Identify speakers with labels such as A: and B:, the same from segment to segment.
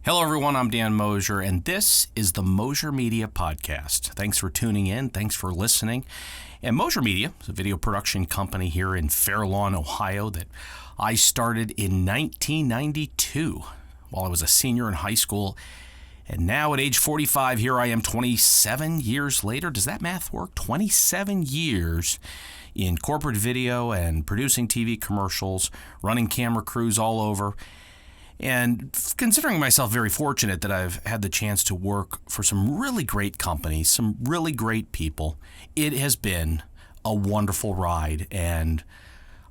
A: Hello, everyone. I'm Dan Mosher, and this is the Mosher Media Podcast. Thanks for tuning in. Thanks for listening. And Mosher Media is a video production company here in Fair Lawn, Ohio, that I started in 1992 while I was a senior in high school. And now at age 45, here I am 27 years later. Does that math work? 27 years in corporate video and producing TV commercials, running camera crews all over. And considering myself very fortunate that I've had the chance to work for some really great companies, some really great people, it has been a wonderful ride. And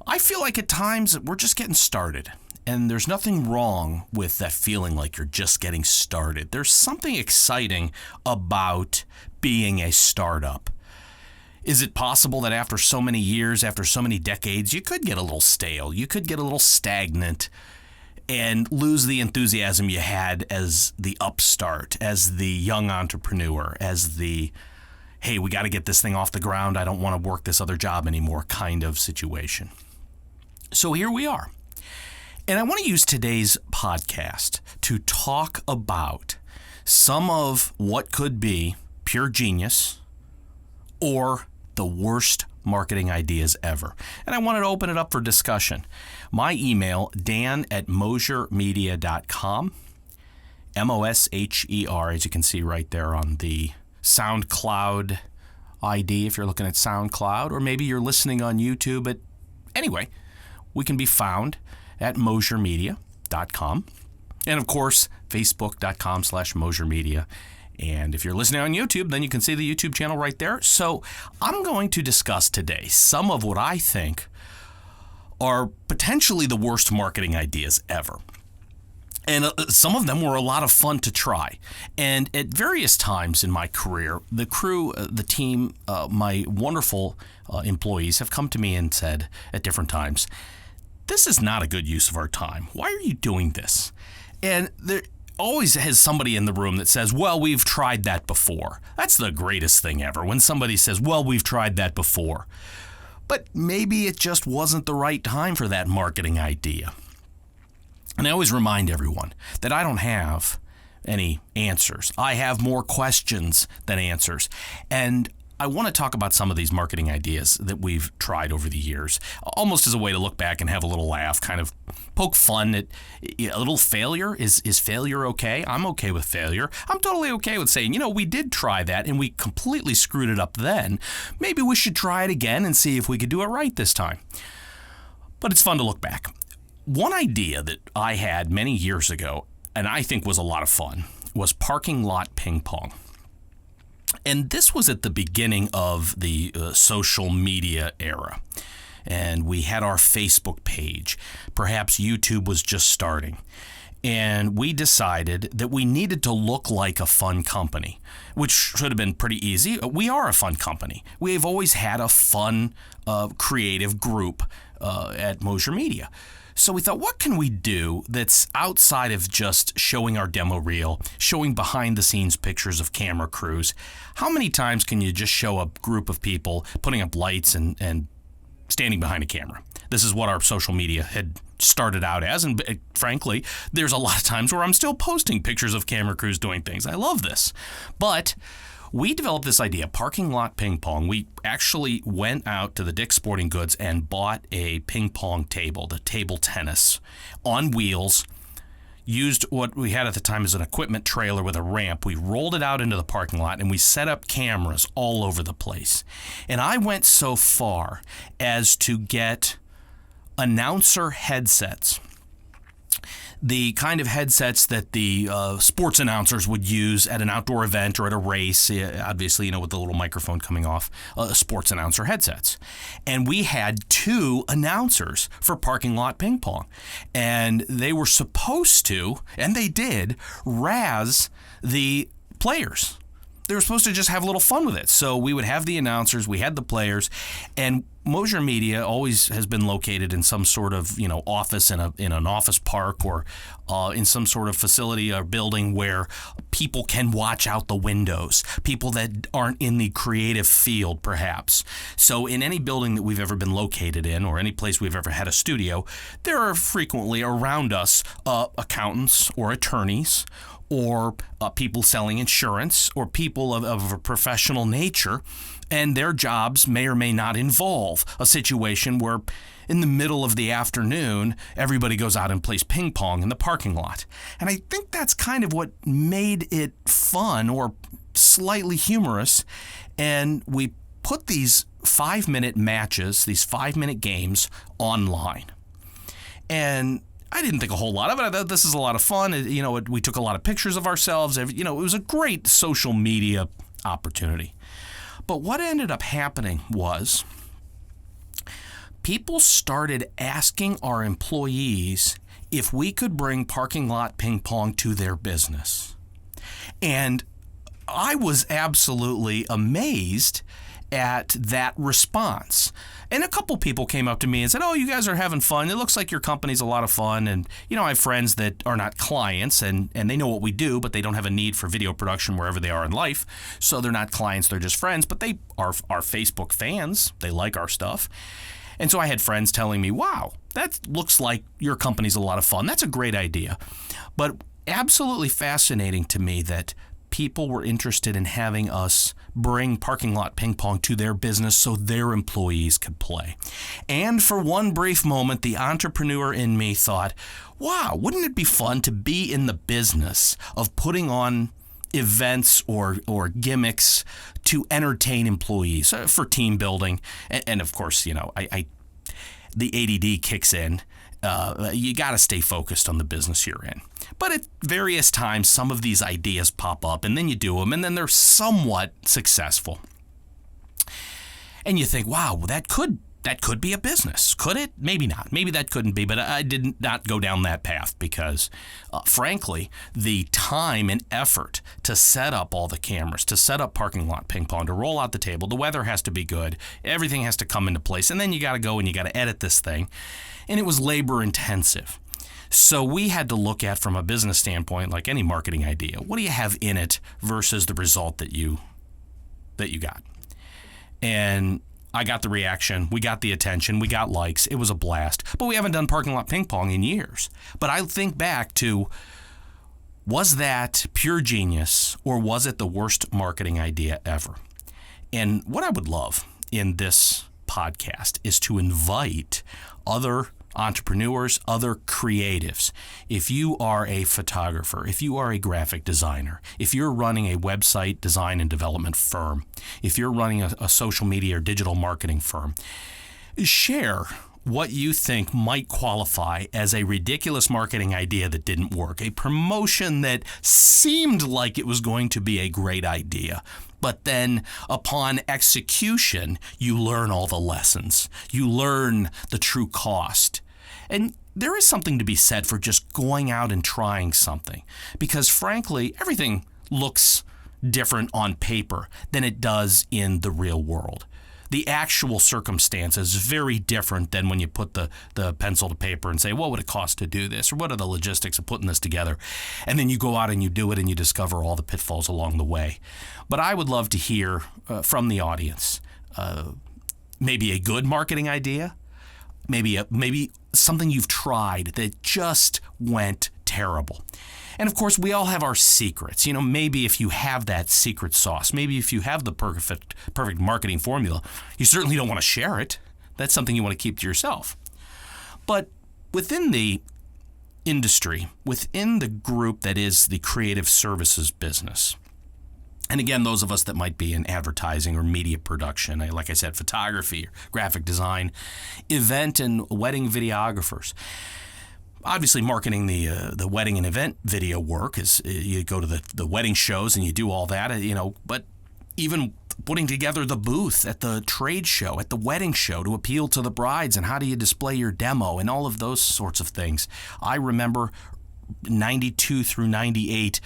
A: I feel like at times we're just getting started. And there's nothing wrong with that feeling like you're just getting started. There's something exciting about being a startup. Is it possible that after so many years, after so many decades, you could get a little stale, you could get a little stagnant, and lose the enthusiasm you had as the upstart, as the young entrepreneur, as the, hey, we got to get this thing off the ground, I don't want to work this other job anymore kind of situation? So here we are. And I want to use today's podcast to talk about some of what could be pure genius or the worst marketing ideas ever. And I wanted to open it up for discussion. My email, dan@moshermedia.com, Mosher, as you can see right there on the SoundCloud ID if you're looking at SoundCloud, or maybe you're listening on YouTube. But anyway, we can be found at moshermedia.com. And of course, facebook.com/moshermedia. And if you're listening on YouTube, then you can see the YouTube channel right there. So I'm going to discuss today some of what I think are potentially the worst marketing ideas ever. And some of them were a lot of fun to try. And at various times in my career, the crew, the team, my wonderful employees have come to me and said at different times, this is not a good use of our time. Why are you doing this? And there always has somebody in the room that says, well, we've tried that before. That's the greatest thing ever, when somebody says, well, we've tried that before. But maybe it just wasn't the right time for that marketing idea. And I always remind everyone that I don't have any answers. I have more questions than answers. And I want to talk about some of these marketing ideas that we've tried over the years, almost as a way to look back and have a little laugh, kind of poke fun at a little failure. Is failure okay? I'm okay with failure. I'm totally okay with saying, we did try that and we completely screwed it up then. Maybe we should try it again and see if we could do it right this time. But it's fun to look back. One idea that I had many years ago, and I think was a lot of fun, was parking lot ping pong. And this was at the beginning of the social media era. And we had our Facebook page. Perhaps YouTube was just starting. And we decided that we needed to look like a fun company, which should have been pretty easy. We are a fun company. We've always had a fun, creative group at Mosher Media. So we thought, what can we do that's outside of just showing our demo reel, showing behind-the-scenes pictures of camera crews? How many times can you just show a group of people putting up lights and standing behind a camera? This is what our social media had started out as, and frankly, there's a lot of times where I'm still posting pictures of camera crews doing things. I love this. But we developed this idea, parking lot ping pong. We actually went out to the Dick's Sporting Goods and bought a ping pong table, the table tennis, on wheels, used what we had at the time as an equipment trailer with a ramp. We rolled it out into the parking lot and we set up cameras all over the place. And I went so far as to get announcer headsets. The kind of headsets that the sports announcers would use at an outdoor event or at a race, obviously, with the little microphone coming off, sports announcer headsets. And we had 2 announcers for parking lot ping pong. And they were supposed to, and they did, razz the players. They were supposed to just have a little fun with it. So we would have the announcers, we had the players, and Mosher Media always has been located in some sort of, office in an office park or in some sort of facility or building where people can watch out the windows, people that aren't in the creative field, perhaps. So in any building that we've ever been located in or any place we've ever had a studio, there are frequently around us accountants or attorneys or people selling insurance or people of a professional nature, and their jobs may or may not involve a situation where in the middle of the afternoon, everybody goes out and plays ping pong in the parking lot. And I think that's kind of what made it fun or slightly humorous. And we put these 5-minute matches, these 5-minute games online. And I didn't think a whole lot of it. I thought this is a lot of fun. We took a lot of pictures of ourselves. It was a great social media opportunity. But what ended up happening was people started asking our employees if we could bring parking lot ping pong to their business. And I was absolutely amazed at that response. And a couple people came up to me and said, "Oh, you guys are having fun. It looks like your company's a lot of fun." And, I have friends that are not clients and they know what we do, but they don't have a need for video production wherever they are in life. So they're not clients, they're just friends, but they are Facebook fans. They like our stuff. And so I had friends telling me, "Wow, that looks like your company's a lot of fun. That's a great idea." But absolutely fascinating to me that people were interested in having us bring parking lot ping pong to their business so their employees could play. And for one brief moment, the entrepreneur in me thought, wow, wouldn't it be fun to be in the business of putting on events or gimmicks to entertain employees for team building? And of course, the ADD kicks in. You got to stay focused on the business you're in. But at various times, some of these ideas pop up, and then you do them, and then they're somewhat successful. And you think, wow, that could be a business. Could it? Maybe not. Maybe that couldn't be, but I did not go down that path because, frankly, the time and effort to set up all the cameras, to set up parking lot ping pong, to roll out the table, the weather has to be good, everything has to come into place, and then you got to go and you got to edit this thing. And it was labor intensive. So we had to look at, from a business standpoint, like any marketing idea, what do you have in it versus the result that you got? And I got the reaction, we got the attention, we got likes, it was a blast. But we haven't done parking lot ping pong in years. But I think back to, was that pure genius or was it the worst marketing idea ever? And what I would love in this podcast is to invite other entrepreneurs, other creatives. If you are a photographer, if you are a graphic designer, if you're running a website design and development firm, if you're running a social media or digital marketing firm, share what you think might qualify as a ridiculous marketing idea that didn't work, a promotion that seemed like it was going to be a great idea. But then upon execution, you learn all the lessons. You learn the true cost. And there is something to be said for just going out and trying something. Because frankly, everything looks different on paper than it does in the real world. The actual circumstance is very different than when you put the pencil to paper and say, what would it cost to do this? Or what are the logistics of putting this together? And then you go out and you do it and you discover all the pitfalls along the way. But I would love to hear from the audience, maybe a good marketing idea, maybe something you've tried that just went terrible. And of course, we all have our secrets. Maybe if you have that secret sauce, maybe if you have the perfect marketing formula, you certainly don't want to share it. That's something you want to keep to yourself. But within the industry, within the group that is the creative services business, and again, those of us that might be in advertising or media production, like I said, photography, or graphic design, event and wedding videographers. Obviously, marketing the wedding and event video work is you go to the wedding shows and you do all that, but even putting together the booth at the trade show, at the wedding show to appeal to the brides, and how do you display your demo and all of those sorts of things. I remember 92 through 98,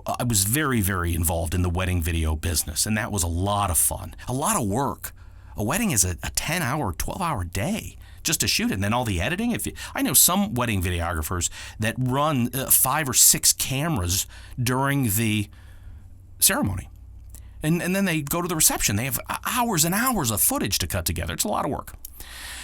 A: I was very, very involved in the wedding video business, and that was a lot of fun, a lot of work. A wedding is a 10-hour, 12-hour day just to shoot it. And then all the editing. I know some wedding videographers that run 5 or 6 cameras during the ceremony. And then they go to the reception. They have hours and hours of footage to cut together. It's a lot of work.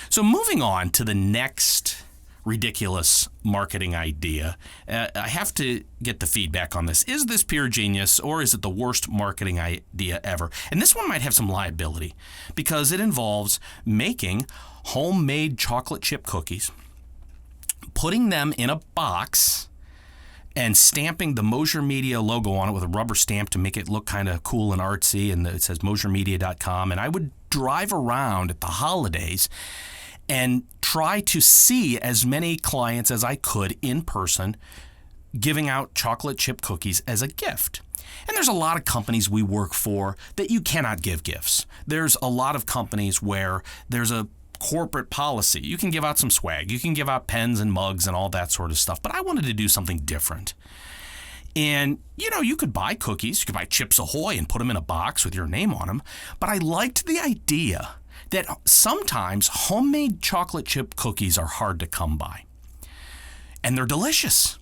A: So moving on to the next ridiculous marketing idea, I have to get the feedback on this. Is this pure genius, or is it the worst marketing idea ever? And this one might have some liability because it involves making homemade chocolate chip cookies, putting them in a box, and stamping the Mosher Media logo on it with a rubber stamp to make it look kind of cool and artsy, and it says moshermedia.com. And I would drive around at the holidays and try to see as many clients as I could in person giving out chocolate chip cookies as a gift. And there's a lot of companies we work for that you cannot give gifts. There's a lot of companies where there's a corporate policy. You can give out some swag. You can give out pens and mugs and all that sort of stuff. But I wanted to do something different. And, you could buy cookies. You could buy Chips Ahoy and put them in a box with your name on them. But I liked the idea that sometimes homemade chocolate chip cookies are hard to come by. And they're delicious.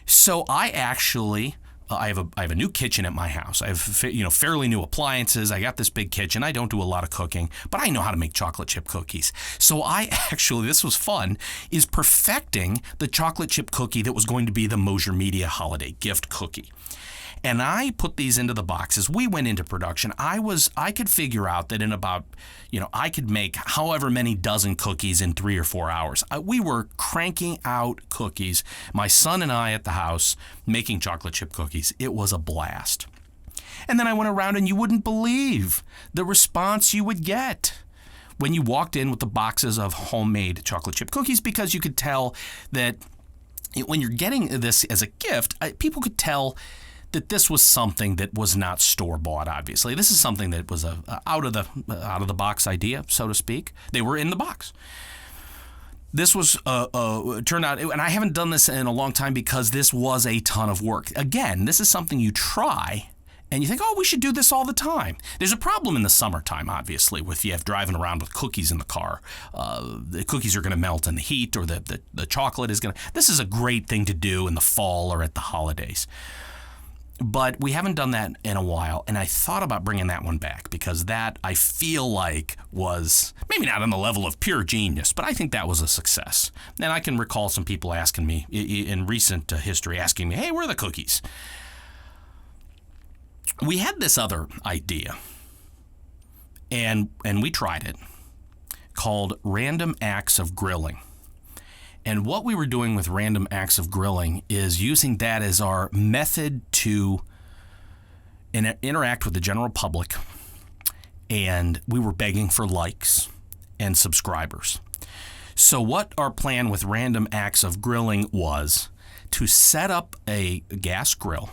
A: So I actually, I have a new kitchen at my house. I have fairly new appliances. I got this big kitchen. I don't do a lot of cooking, but I know how to make chocolate chip cookies. So I actually, this was fun, is perfecting the chocolate chip cookie that was going to be the Mosher Media holiday gift cookie. And I put these into the boxes. We went into production. I could figure out that in about, I could make however many dozen cookies in 3 or 4 hours. We were cranking out cookies, my son and I at the house, making chocolate chip cookies. It was a blast. And then I went around, and you wouldn't believe the response you would get when you walked in with the boxes of homemade chocolate chip cookies, because you could tell that when you're getting this as a gift, people could tell that this was something that was not store-bought, obviously. This is something that was a out of the box idea, so to speak. They were in the box. This was turned out, and I haven't done this in a long time because this was a ton of work. Again, this is something you try, and you think, we should do this all the time. There's a problem in the summertime, obviously, with you driving around with cookies in the car. The cookies are going to melt in the heat, or the chocolate is going to... This is a great thing to do in the fall or at the holidays. But we haven't done that in a while, and I thought about bringing that one back because that, I feel like, was maybe not on the level of pure genius, but I think that was a success. And I can recall some people asking me in recent history, asking me, hey, where are the cookies? We had this other idea, and we tried it, called Random Acts of Grilling. And what we were doing with Random Acts of Grilling is using that as our method to interact with the general public. And we were begging for likes and subscribers. So what our plan with Random Acts of Grilling was to set up a gas grill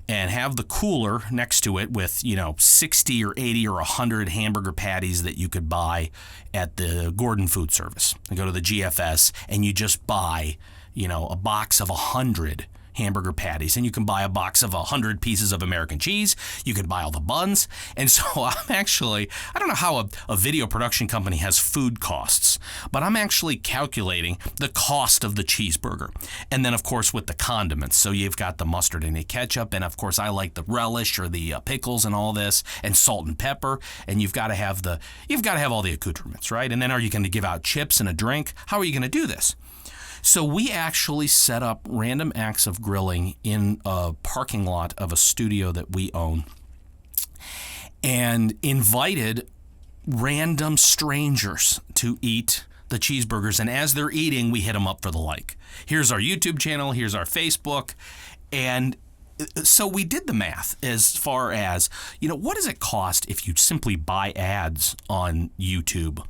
A: and have the cooler next to it with, 60 or 80 or 100 hamburger patties that you could buy at the Gordon Food Service. You go to the GFS and you just buy, a box of 100 hamburger patties, and you can buy a box of 100 pieces of American cheese. You can buy all the buns. And so I don't know how a video production company has food costs, but I'm actually calculating the cost of the cheeseburger. And then, of course, with the condiments. So you've got the mustard and the ketchup, and of course I like the relish or the pickles and all this, and salt and pepper. And you've got to have all the accoutrements, right? And then are you going to give out chips and a drink? How are you going to do this? So we actually set up Random Acts of Grilling in a parking lot of a studio that we own and invited random strangers to eat the cheeseburgers. And as they're eating, we hit them up for the like. Here's our YouTube channel. Here's our Facebook. And so we did the math as far as, what does it cost if you simply buy ads on YouTube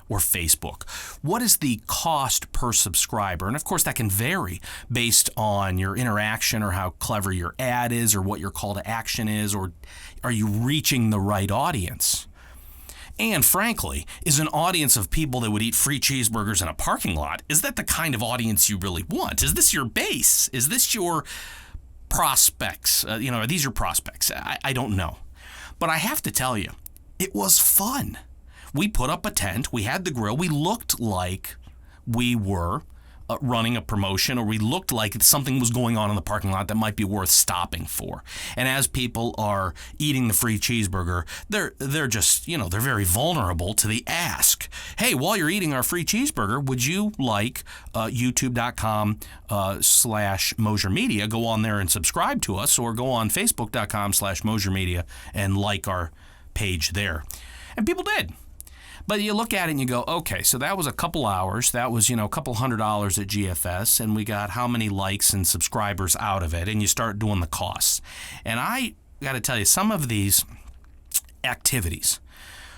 A: or Facebook? What is the cost per subscriber? And of course, that can vary based on your interaction or how clever your ad is or what your call to action is, or are you reaching the right audience? And frankly, is an audience of people that would eat free cheeseburgers in a parking lot, is that the kind of audience you really want? Is this your base? Is this your prospects? Are these your prospects? I don't know. But I have to tell you, it was fun. We put up a tent. We had the grill. We looked like we were running a promotion, or we looked like something was going on in the parking lot that might be worth stopping for. And as people are eating the free cheeseburger, they're just, they're very vulnerable to the ask. Hey, while you're eating our free cheeseburger, would you like youtube.com/Mosher Media, go on there and subscribe to us, or go on facebook.com/Mosher Media and like our page there. And people did. But you look at it and you go, okay, so that was a couple hours. That was, a couple $100 at GFS, and we got how many likes and subscribers out of it, and you start doing the costs. And I got to tell you, some of these activities,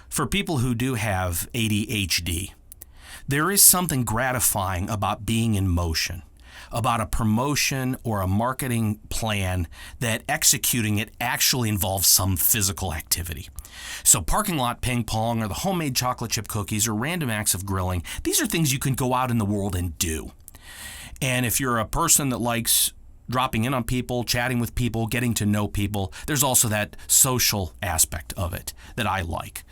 A: for people who do have ADHD, there is something gratifying about being in motion, about a promotion or a marketing plan that executing it actually involves some physical activity. So parking lot ping pong, or the homemade chocolate chip cookies, or random acts of grilling, these are things you can go out in the world and do. And if you're a person that likes dropping in on people, chatting with people, getting to know people, there's also that social aspect of it that I like.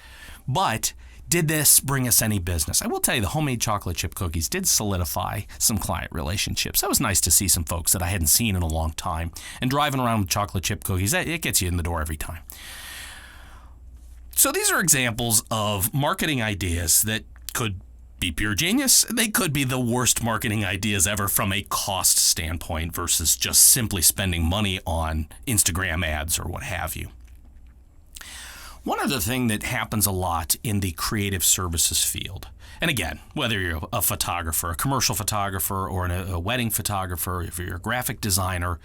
A: But did this bring us any business? I will tell you, the homemade chocolate chip cookies did solidify some client relationships. That was nice to see some folks that I hadn't seen in a long time. And driving around with chocolate chip cookies, it gets you in the door every time. So these are examples of marketing ideas that could be pure genius. They could be the worst marketing ideas ever from a cost standpoint versus just simply spending money on Instagram ads or what have you. One other thing that happens a lot in the creative services field, and again, whether you're a photographer, a commercial photographer, or a wedding photographer, if you're a graphic designer,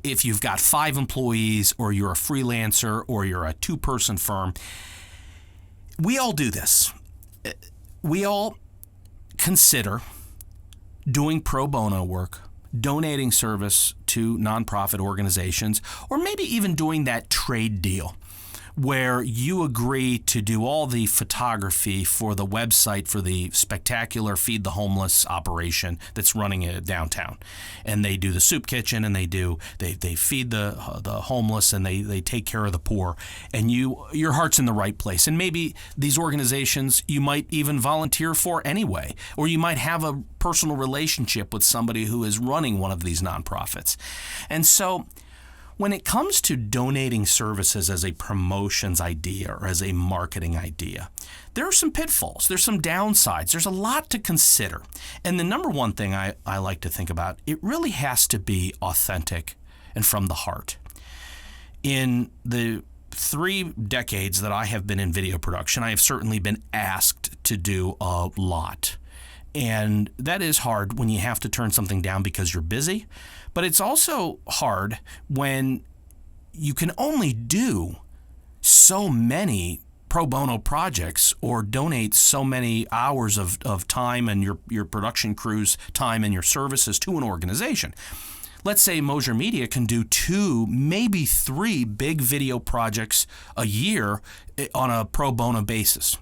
A: if you've got 5 employees, or you're a freelancer, or you're a 2-person firm, we all do this. We all consider doing pro bono work, donating service to nonprofit organizations, or maybe even doing that trade deal where you agree to do all the photography for the website for the spectacular Feed the Homeless operation that's running downtown. And they do the soup kitchen, and they feed the homeless, and they take care of the poor. And your heart's in the right place. And maybe these organizations you might even volunteer for anyway, or you might have a personal relationship with somebody who is running one of these nonprofits. And so when it comes to donating services as a promotions idea or as a marketing idea, there are some pitfalls. There's some downsides. There's a lot to consider. And the number one thing I like to think about, it really has to be authentic and from the heart. In the 3 decades that I have been in video production, I have certainly been asked to do a lot. And that is hard when you have to turn something down because you're busy. But it's also hard when you can only do so many pro bono projects or donate so many hours of time and your production crew's time and your services to an organization. Let's say Mosher Media can do 2, maybe 3 big video projects a year on a pro bono basis.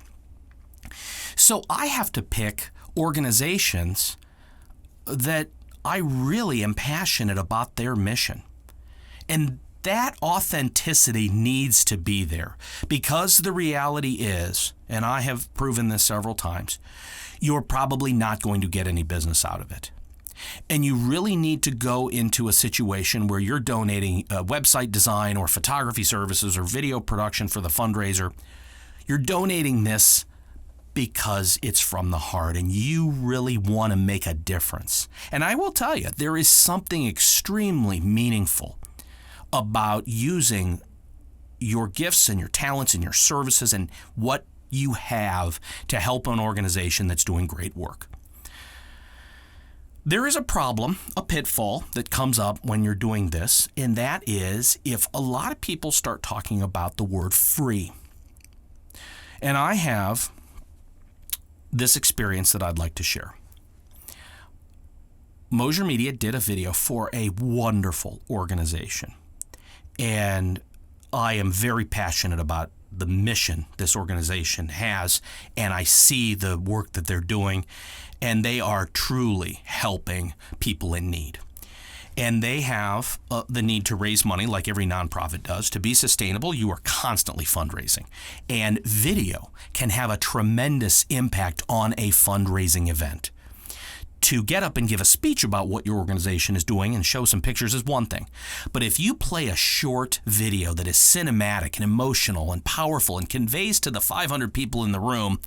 A: So I have to pick organizations that I really am passionate about their mission. And that authenticity needs to be there, because the reality is, and I have proven this several times, you're probably not going to get any business out of it. And you really need to go into a situation where you're donating website design or photography services or video production for the fundraiser. You're donating this because it's from the heart and you really want to make a difference. And I will tell you, there is something extremely meaningful about using your gifts and your talents and your services and what you have to help an organization that's doing great work. There is a problem, a pitfall that comes up when you're doing this, and that is if a lot of people start talking about the word free. And I have this experience that I'd like to share. Mosher Media did a video for a wonderful organization, and I am very passionate about the mission this organization has, and I see the work that they're doing, and they are truly helping people in need. And they have the need to raise money like every nonprofit does. To be sustainable, you are constantly fundraising. And video can have a tremendous impact on a fundraising event. To get up and give a speech about what your organization is doing and show some pictures is one thing. But if you play a short video that is cinematic and emotional and powerful and conveys to the 500 people in the room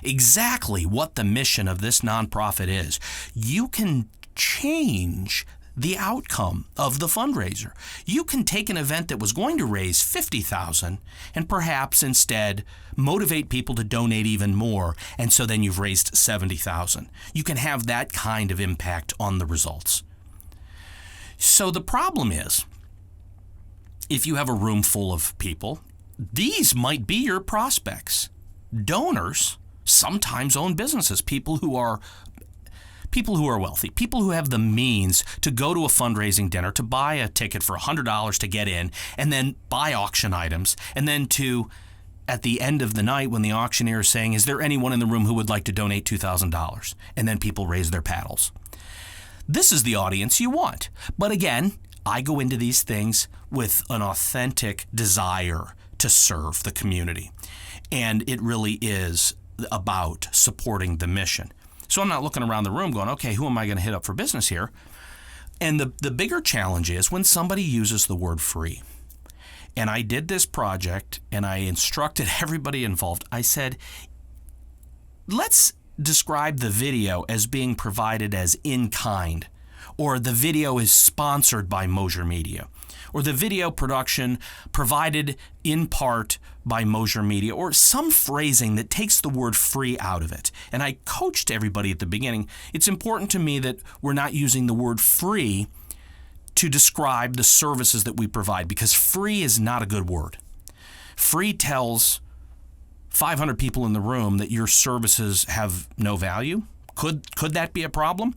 A: exactly what the mission of this nonprofit is, you can change the outcome of the fundraiser. You can take an event that was going to raise $50,000 and perhaps instead motivate people to donate even more, and so then you've raised $70,000. You can have that kind of impact on the results. So the problem is, if you have a room full of people, these might be your prospects. Donors sometimes own businesses, people who are wealthy, people who have the means to go to a fundraising dinner, to buy a ticket for $100 to get in, and then buy auction items, and then to, at the end of the night when the auctioneer is saying, is there anyone in the room who would like to donate $2,000? And then people raise their paddles. This is the audience you want. But again, I go into these things with an authentic desire to serve the community. And it really is about supporting the mission. So I'm not looking around the room going, okay, who am I going to hit up for business here? And the bigger challenge is when somebody uses the word free. And I did this project and I instructed everybody involved. I said, let's describe the video as being provided as in kind, or the video is sponsored by Mosher Media, or the video production provided in part by Mosher Media, or some phrasing that takes the word free out of it. And I coached everybody at the beginning. It's important to me that we're not using the word free to describe the services that we provide, because free is not a good word. Free tells 500 people in the room that your services have no value. Could that be a problem?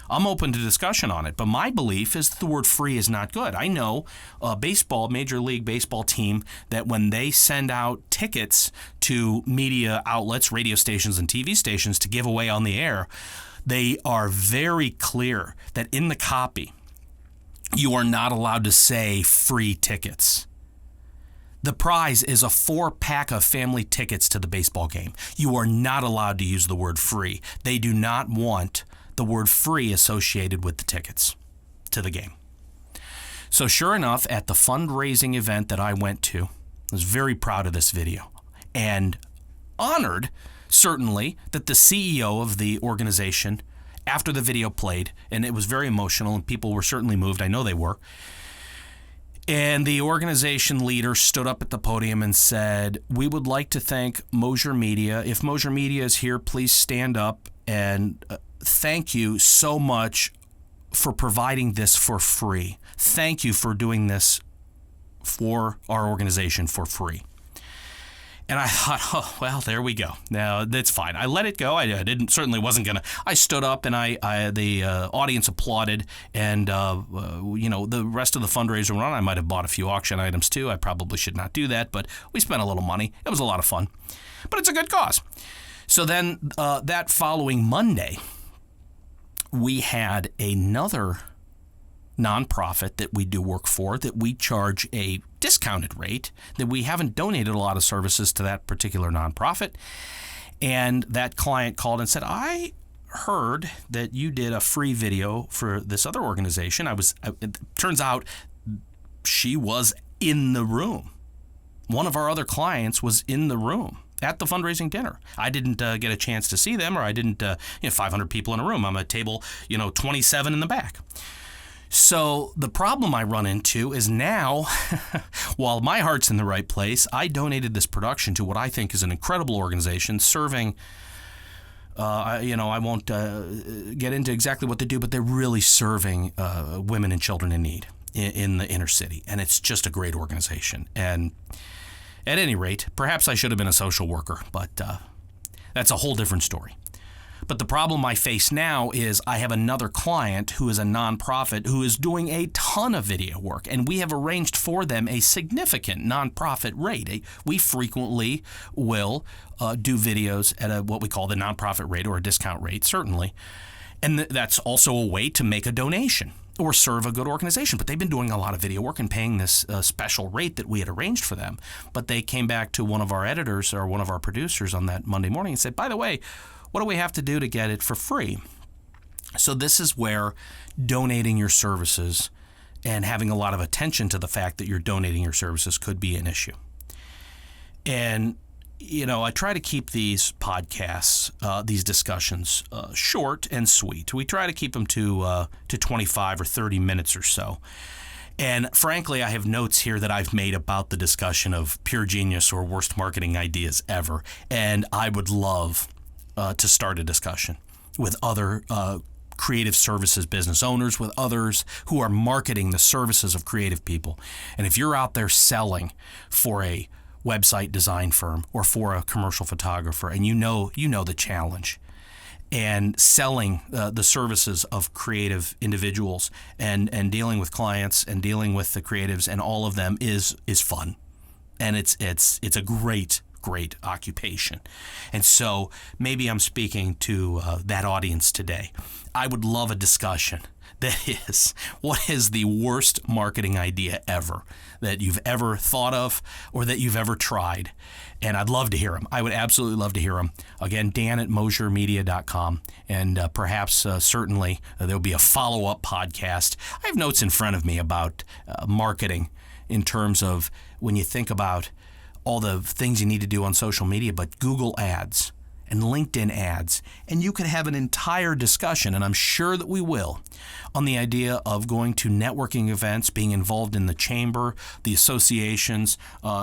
A: I'm open to discussion on it, but my belief is that the word free is not good. I know a Major League Baseball team that when they send out tickets to media outlets, radio stations and TV stations to give away on the air, they are very clear that in the copy, you are not allowed to say free tickets. The prize is a 4-pack of family tickets to the baseball game. You are not allowed to use the word free. They do not want the word free associated with the tickets to the game. So sure enough, at the fundraising event that I went to, I was very proud of this video and honored, certainly, that the CEO of the organization, after the video played, and it was very emotional and people were certainly moved, I know they were, and the organization leader stood up at the podium and said, we would like to thank Mosher Media. If Mosher Media is here, please stand up and thank you so much for providing this for free. Thank you for doing this for our organization for free. And I thought, oh, well, there we go. Now, that's fine. I let it go. I certainly wasn't going to. I stood up and the audience applauded. And, the rest of the fundraiser went on. I might have bought a few auction items too. I probably should not do that, but we spent a little money. It was a lot of fun. But it's a good cause. So then that following Monday, we had another nonprofit that we do work for that we charge a discounted rate, that we haven't donated a lot of services to that particular nonprofit. And that client called and said, I heard that you did a free video for this other organization. It turns out she was in the room. One of our other clients was in the room at the fundraising dinner. I didn't get a chance to see them, or I didn't, 500 people in a room. I'm at table, 27 in the back. So the problem I run into is now, while my heart's in the right place, I donated this production to what I think is an incredible organization serving, I won't get into exactly what they do, but they're really serving women and children in need in the inner city. And it's just a great organization. And at any rate, perhaps I should have been a social worker, but that's a whole different story. But the problem I face now is I have another client who is a nonprofit who is doing a ton of video work, and we have arranged for them a significant nonprofit rate. We frequently will do videos at what we call the nonprofit rate or a discount rate, certainly. And that's also a way to make a donation. or serve a good organization. But they've been doing a lot of video work and paying this special rate that we had arranged for them. But they came back to one of our editors or one of our producers on that Monday morning and said, by the way, what do we have to do to get it for free? So this is where donating your services and having a lot of attention to the fact that you're donating your services could be an issue. And I try to keep these podcasts, these discussions, short and sweet. We try to keep them to 25 or 30 minutes or so. And frankly, I have notes here that I've made about the discussion of pure genius or worst marketing ideas ever. And I would love to start a discussion with other creative services business owners, with others who are marketing the services of creative people. And if you're out there selling for a website design firm or for a commercial photographer, and you know the challenge, and selling the services of creative individuals and dealing with clients and dealing with the creatives and all of them is fun, and it's a great occupation. And so maybe I'm speaking to that audience today. I would love a discussion that is, what is the worst marketing idea ever that you've ever thought of or that you've ever tried? And I'd love to hear them. I would absolutely love to hear them. Again, Dan@MosherMedia.com. And perhaps, certainly, there'll be a follow-up podcast. I have notes in front of me about marketing in terms of when you think about all the things you need to do on social media, but Google ads and LinkedIn ads. And you could have an entire discussion, and I'm sure that we will, on the idea of going to networking events, being involved in the chamber, the associations,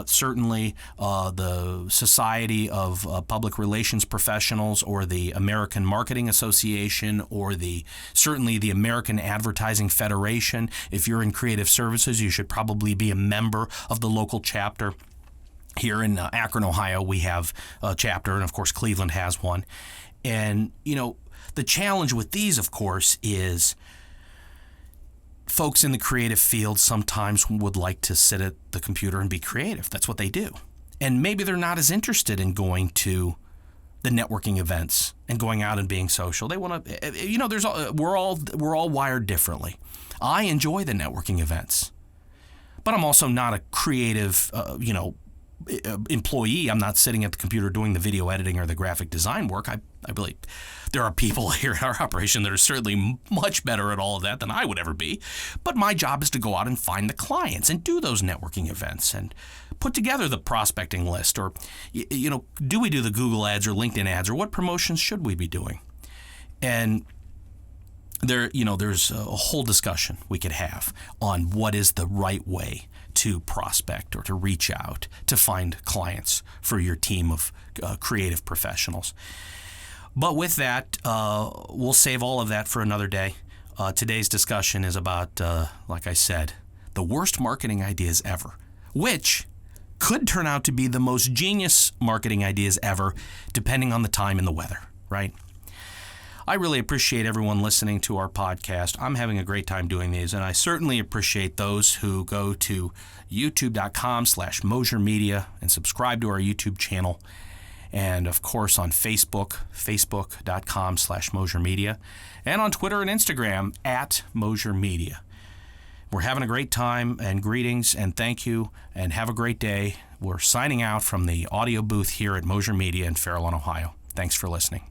A: certainly the Society of Public Relations Professionals or the American Marketing Association or certainly the American Advertising Federation. If you're in creative services, you should probably be a member of the local chapter. Here in Akron, Ohio, we have a chapter, and of course Cleveland has one. And, the challenge with these, of course, is folks in the creative field sometimes would like to sit at the computer and be creative. That's what they do. And maybe they're not as interested in going to the networking events and going out and being social. They want to, we're all wired differently. I enjoy the networking events, but I'm also not a creative, employee. I'm not sitting at the computer doing the video editing or the graphic design work. I believe there are people here at our operation that are certainly much better at all of that than I would ever be. But my job is to go out and find the clients and do those networking events and put together the prospecting list, or, do we do the Google ads or LinkedIn ads, or what promotions should we be doing? And there's a whole discussion we could have on what is the right way to prospect or to reach out to find clients for your team of creative professionals. But with that, we'll save all of that for another day. Today's discussion is about, like I said, the worst marketing ideas ever, which could turn out to be the most genius marketing ideas ever, depending on the time and the weather, right? I really appreciate everyone listening to our podcast. I'm having a great time doing these, and I certainly appreciate those who go to youtube.com/Mosher Media and subscribe to our YouTube channel. And, of course, on Facebook, facebook.com/Mosher Media, and on Twitter and Instagram @Mosher Media. We're having a great time, and greetings, and thank you, and have a great day. We're signing out from the audio booth here at Mosher Media in Fairlawn, Ohio. Thanks for listening.